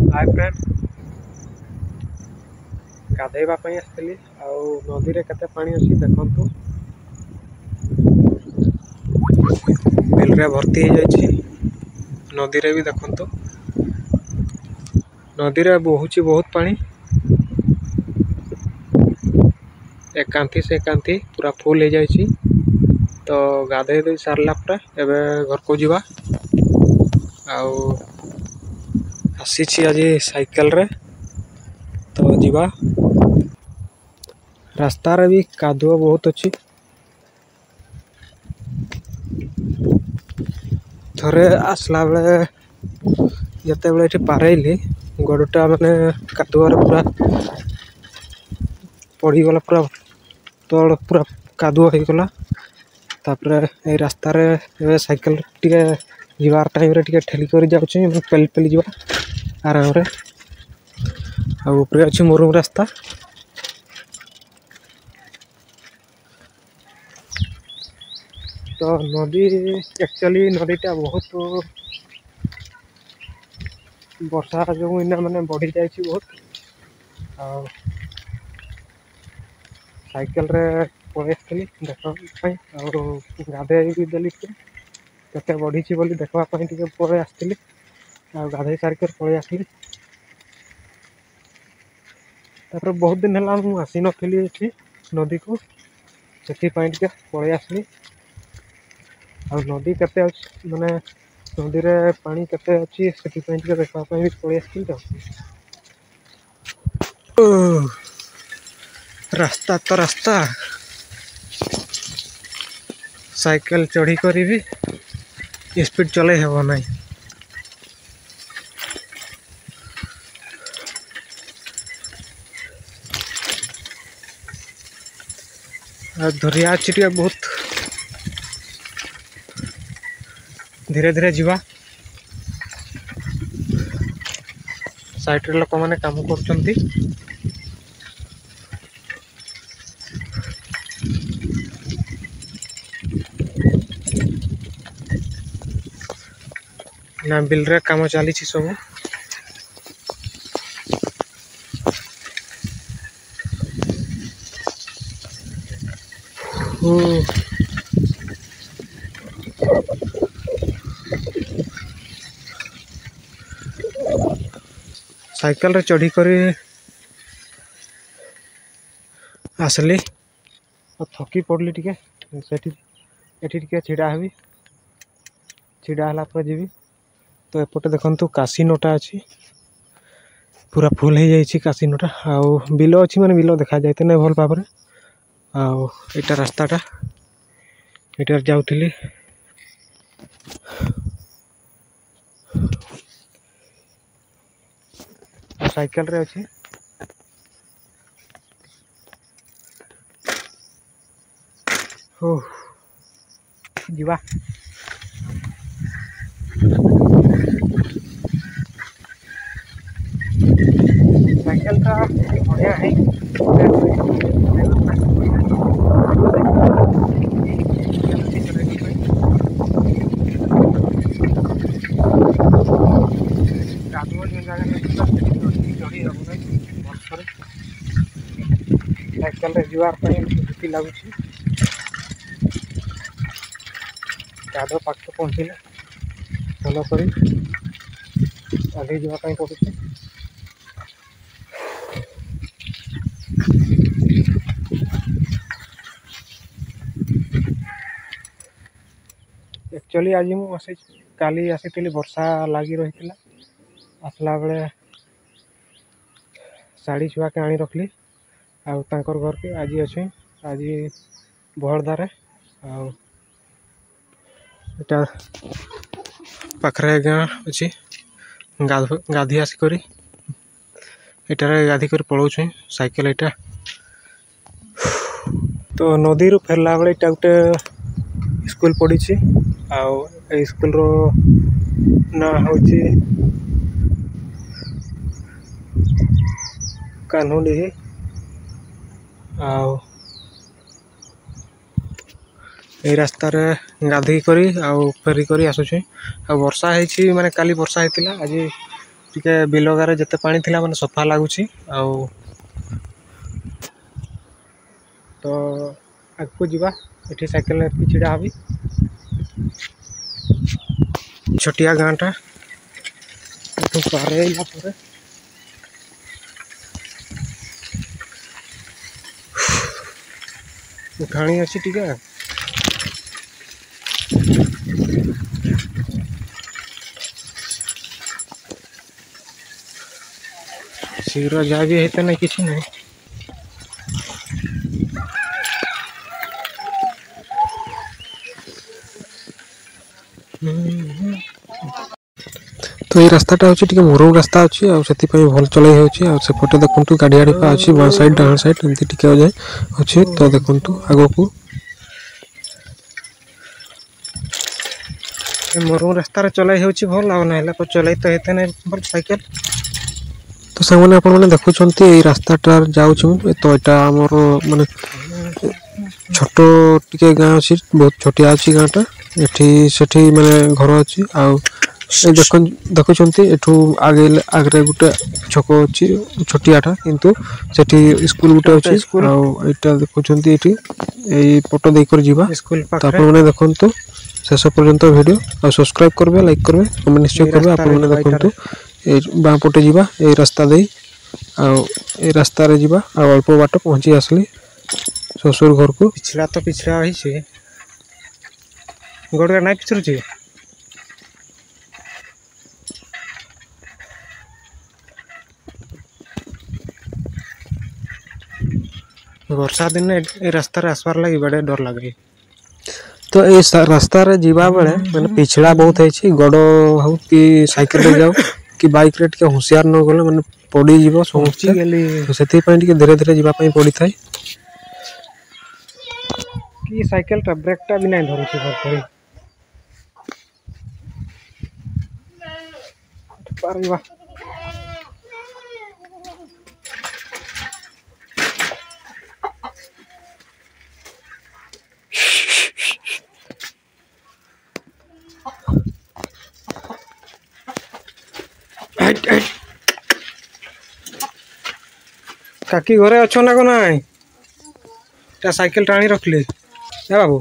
Hi friend, गाधेଇବା ପାଇଁ ଆସିଥିଲି ଆଉ ନଦୀରେ କେତେ ପାଣି ଅଛି ଦେଖନ୍ତୁ। ବିଲରେ ଭର୍ତ୍ତି ହେଇଯାଇଛି। ନଦୀରେ ବି ଦେଖନ୍ତୁ, ନଦୀରେ ବହୁଛି ବହୁତ ପାଣି। ଏ କାନ୍ଥି ସେ କାନ୍ଥି ପୁରା ଫୁଲ ହେଇଯାଇଛି। ତ ଗାଧେଇ ଦେଇ ସାରିଲା ପରେ ଏବେ ଘରକୁ ଯିବା। ଆଉ ଆସିଛି ଆଜି ସାଇକେଲରେ, ତ ଯିବା। ରାସ୍ତାରେ ବି କାଦୁଅ ବହୁତ ଅଛି। ଥରେ ଆସିଲା ବେଳେ ଯେତେବେଳେ ଏଠି ପାରେଇଲି, ଗୋଡ଼ଟା ମାନେ କାଦୁଅରେ ପୁରା ପଡ଼ିଗଲା, ପୁରା ତଳ ପୁରା କାଦୁଅ ହେଇଗଲା। ତାପରେ ଏଇ ରାସ୍ତାରେ ଏବେ ସାଇକେଲ ଟିକେ ଯିବାର ଟାଇମ୍ରେ ଟିକେ ଠେଲି କରି ଯାଉଛି, ପେଲି ପେଲି ଯିବା ଆରାମରେ। ଆଉ ଉପରେ ଅଛି ମରୁମ ରାସ୍ତା। ତ ନଦୀ ଆକ୍ଚୁଆଲି ନଦୀଟା ବହୁତ ବର୍ଷା ଯୋଗୁଁ ଏଇନା ମାନେ ବଢ଼ି ଯାଇଛି ବହୁତ। ଆଉ ସାଇକେଲରେ ପଳେଇ ଆସିଥିଲି ଦେଖିବା ପାଇଁ, ଆଉ ଗାଧୋଇ ବି ଦେଲି ଟିକେ କେତେ ବଢ଼ିଛି ବୋଲି ଦେଖିବା ପାଇଁ ଟିକେ ପଳେଇ ଆସିଥିଲି। ଆଉ ଗାଧୋଇ ସାରିକି ପଳେଇ ଆସିଲି। ତାପରେ ବହୁତ ଦିନ ହେଲା ମୁଁ ଆସିନଥିଲି ଏଠି ନଦୀକୁ, ସେଥିପାଇଁ ଟିକେ ପଳେଇ ଆସିଲି। ଆଉ ନଦୀ କେତେ ଅଛି, ମାନେ ନଦୀରେ ପାଣି କେତେ ଅଛି, ସେଥିପାଇଁ ଟିକେ ଦେଖିବା ପାଇଁ ବି ପଳେଇ ଆସିଥିଲି। ତ ରାସ୍ତା ତ ରାସ୍ତା, ସାଇକେଲ ଚଢ଼ି କରିବି ସ୍ପିଡ଼ ଚଲେଇ ହେବ ନାହିଁ। ଆଉ ଦରିଆ ଅଛି, ଟିକେ ବହୁତ ଧୀରେ ଧୀରେ ଯିବା। ସାଇଟରେ ଲୋକମାନେ କାମ କରୁଛନ୍ତି। ନା ବିଲରେ କାମ ଚାଲିଛି ସବୁ। ସାଇକେଲରେ ଚଢ଼ି କରି ଆସିଲି, ଥକି ପଡ଼ିଲି ଟିକେ। ଏଠି ଟିକେ ଛିଡ଼ା ହେବି, ଛିଡ଼ା ହେଲା ପରେ ଯିବି। ତ ଏପଟେ ଦେଖନ୍ତୁ କାସିନୋଟା ଅଛି, ପୁରା ଫୁଲ ହେଇଯାଇଛି କାସିନୋଟା। ଆଉ ବିଲ ଅଛି, ମାନେ ବିଲ ଦେଖାଯାଇତେ ନାହିଁ ଭଲ ଭାବରେ। ଆଉ ଏଇଟା ରାସ୍ତାଟା, ଏଇଟାରେ ଯାଉଥିଲି। ସାଇକେଲରେ ଅଛି। ହଉ ଯିବା। ସାଇକେଲଟା ବଢ଼ିଆ ହେଇଛି। କାଦୁଅ ଯେଉଁ ଜାଗାରେ ଚଢ଼ି ହେବ ନାହିଁ ଭଲସରେ। ସାଇକେଲରେ ଯିବା ପାଇଁ ଭୀତି ଲାଗୁଛି। କାଦୁଅ ପାଖରେ ପହଞ୍ଚିଲେ ଭଲ କରି ଆଗେଇ ଯିବା ପାଇଁ ପଡ଼ୁଛି। ଆକ୍ଚୁଆଲି ଆଜି ମୁଁ କାଲି ଆସିଥିଲି, ବର୍ଷା ଲାଗି ରହିଥିଲା। ଆସିଲା ବେଳେ ଶାଢ଼ୀ ଛୁଆକେ ଆଣି ରଖିଲି, ଆଉ ତାଙ୍କର ଘରକେ ଆଜି ଅଛି। ଆଜି ବହଳଦାରେ, ଆଉ ଏଇଟା ପାଖରେ ଗାଁ ଅଛି। ଗାଧି ଆସିକରି ଏଠାରେ ଗାଧି କରି ପଳାଉଛୁଁ ସାଇକେଲ ଏଇଟା। ତ ନଦୀରୁ ଫେରିଲା ବେଳେ ଏଇଟା ଗୋଟେ ସ୍କୁଲ ପଡ଼ିଛି। ଆଉ ଏଇ ସ୍କୁଲର ନାଁ ହେଉଛି କାହ୍ନୁଡିହି। ଆଉ ଏଇ ରାସ୍ତାରେ ଗାଧେଇ କରି ଆଉ ଫେରି କରି ଆସୁଛି। ଆଉ ବର୍ଷା ହେଇଛି, ମାନେ କାଲି ବର୍ଷା ହେଇଥିଲା, ଆଜି टिके बिलगारे जिते पानी थिला माने सफा लगुच तो आगको जीवा ये साइकेल छिड़ा हबी छोटिया गाँटा पारे उठाणी अच्छी टिके शीघ्र जा भी होते ना किसी नहीं तो ये रास्ताटा हूँ मुरुम रास्ता अच्छी से भल चलाई होपटे देखु गाड़ी आड़ी अच्छी बाँ साइड डाण साइड एमती टिके जाए अच्छे तो देखु आग को मुरुम रास्तार चलाई होची भल आ चलाई तो हेते नहीं भल साइकेल तो सामने आप देखुं ये रास्ताटा जाऊँ तो यहाँ आमर माने छोट टिके गाँ अच्छी बहुत छोटिया अच्छी गाँटा एठी सेठी माने घर अच्छी आ देखुं एठू आगे आगे गोटे छक अच्छी छोटियाटा किंतु सेठी स्कूल गोटे अच्छी आटा देखुं ये पट देकर जीवा तो आप देखु शेष पर्यंत वीडियो और सब्सक्राइब करबे लाइक करबे कमेंट निश्चय करबे आप देखु ये बाँ पटे जीवा ये रास्ता दे रास्ता रे जीवा आ अल्प बाट पहुँची आसली ससुर घर को पिछड़ा तो पिछड़ा ही गोड़ ना पिछड़ू वर्षा दिन ए रास्ता आसबार लगे बड़े डर लगे तो ये रास्ता रे जीवा बेले मैंने पिछड़ा बहुत है गड़ हो कि साइकेल रे जाओ कि बाइक रे टिके होशियार न गले माने पड़ी जीवो समस्या तो सेति पई टिके धीरे धीरे जीवा पई पड़ी थाई कि साइकेल टा ब्रेक टा भी नहीं धरुची भर पारवा काकी घरे अच्छो ना को नाई साइकेल टाणी रखली है बाबू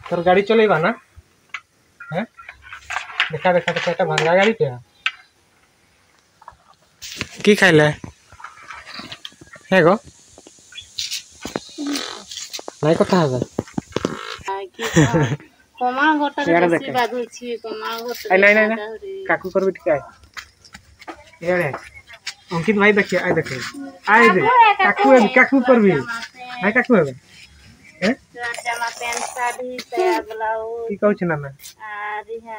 तोर गाड़ी चलेबा ना है देखा देखा देखा एटा भांगा गाड़ी क्या की खाइले है गो नहीं कथा है कमा गोटा बेसी बाधु छी कमा गोटा नहीं नहीं काकू करबे टिका यार अंकित भाई देखिए आई देखिए आई दे काकू करबे हाय काकू है हैं जमा पैंट साड़ी पे ब्लाउज की कहू छी ना आ रिहा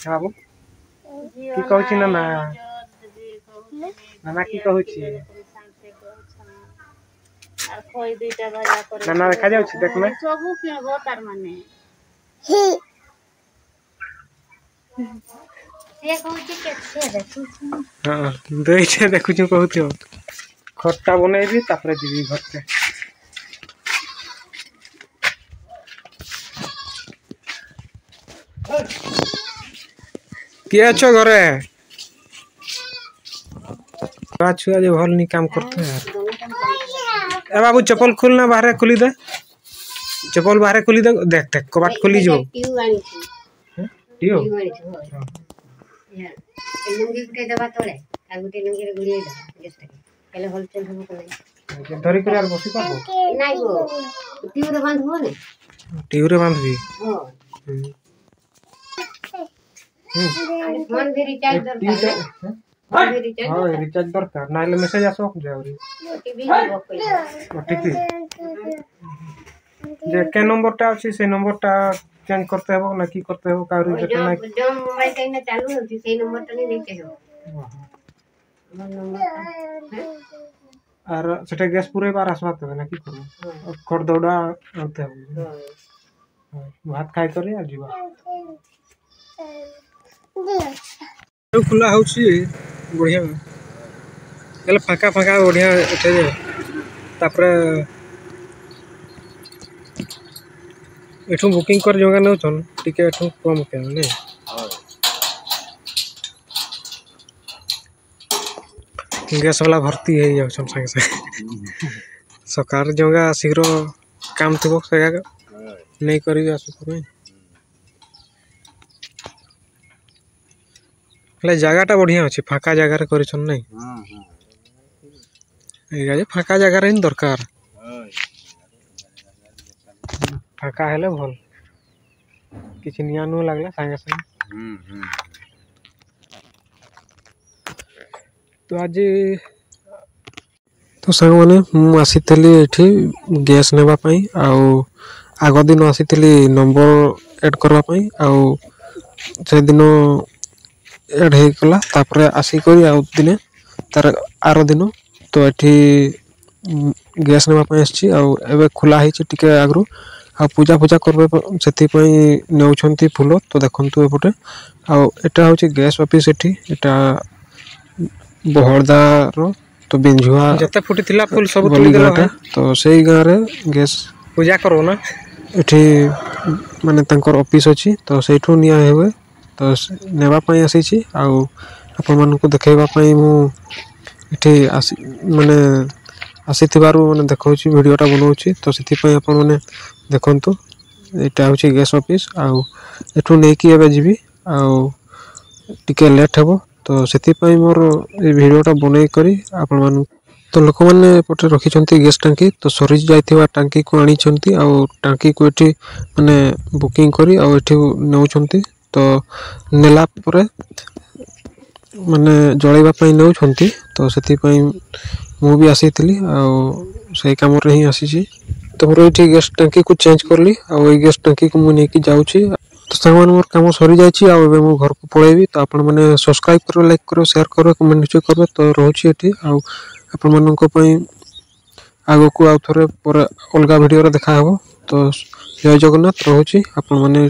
बाबू की कहू छी ना नाना की कहू छी आ कोई दुईटा भजा करे नाना देखा जाउ छी देख में सबु किनबो तार माने से कहू छी के छे देखू हां देई छे देखू छी कहू खट्टा बनेबी तापर जीवी घर के किए अच्छो घरे छुआ जो भल नहीं काम करते हैं ए बाबू चप्पल खोलना बाहर खोली दे चप्पल बाहर खोली दे देख देख कबाट खोली जो टियो लुंगी के दबा तोड़े आ गुटे लुंगी रे गुड़िए दबा जस्ट केले होलसेल हो को धरी कर यार बसी पाबो नहीं गो टियो रे बांध हो ने टियो रे बांध भी हो मन भी रिचार्ज दरकार हां रिचार्ज दरकार नाइले मेसेज आसो जावरी टीवी हो कोई ओटीपी जे के नंबरटा अछि से नंबरटा चेंज करते हो ना की करते हो कारू जते ना जो मोबाइल कहीं चालू होती से नंबरटा नहीं देखे हो और सेटा गैस पूरे बार आसबाते हो ना की करू खड़ दौड़ा आनते हो भात खाई करे आ जीवा खुला होची बढ़िया गले फाका फाका बढ़िया एठे तापर एठू बुकिंग कर जगह न टिके एठू कम के नहीं गैस वाला भर्ती है जाओ संगे से सकार जगह शीघ्र काम थी से नहीं करी जगहटा बढ़िया अच्छे फाँका जगार कर फाँका जगार ही दरकार फाँका हेले भल किसी निया नु लगला संगे संगे तो आज तो सांग मैंने आसी गैस नेबापी आग दिन आसी नंबर एड करवाई से दिन एड होगला तापर आसिक दिने तार आर दिन तो ये गैस नेबापी आसी खोला टे आगु आ पूजा पूजा करबे से नौछंती फूल तो देखंतु एपटे आटा हूँ गैस ऑफिस एटा बहरदार तो बिंझुआ जते फुटी थिला फुल सब तुली देला तो सेही गाँव रे गैस पूजा करो ना एठी माने तंकर ऑफिस अछि तो सेठू निया हेबे तो नेबा पई आसी छी आ अपन मन को देखेबा पई मु एठी माने आसीथिबारु माने देखौछि वीडियोटा बनौछि तो सेति पई अपन माने देखंतु एटा होछि गैस ऑफिस आ एठू नै कि एबे जीबी आ टिके लेट हेबो तो सेति पई मोर ए वीडियोटा बनै करी अपन मान तो लोक मैंने पटे रखी गैस टांकी तो सरी जाइथिबा टांकी को आनी छंती आ टांकी को एठी माने बुकिंग करी आ एठी नौछंती तो नेला परे माने जळैबा पई नौछंती तो सेति पई मु भी आसीथिली आ सही काम रे ही आसी तो मोर एठी गैस टांकी को चेंज करली आ ओई गैस टांकी को मु नेकी जाउची तो सामान मोर काम सरी जाइछि आ एबे मु घर को पळेबी तो आपण माने सब्सक्राइब करो लाइक करो शेयर करो कमेंट निश्चय करबे तो रहउछि एठी आ आपण मानक पई आगो को आउ थरे पर अलगा वीडियो रे देखा हबो तो जय जगन्नाथ रहउछि आपण माने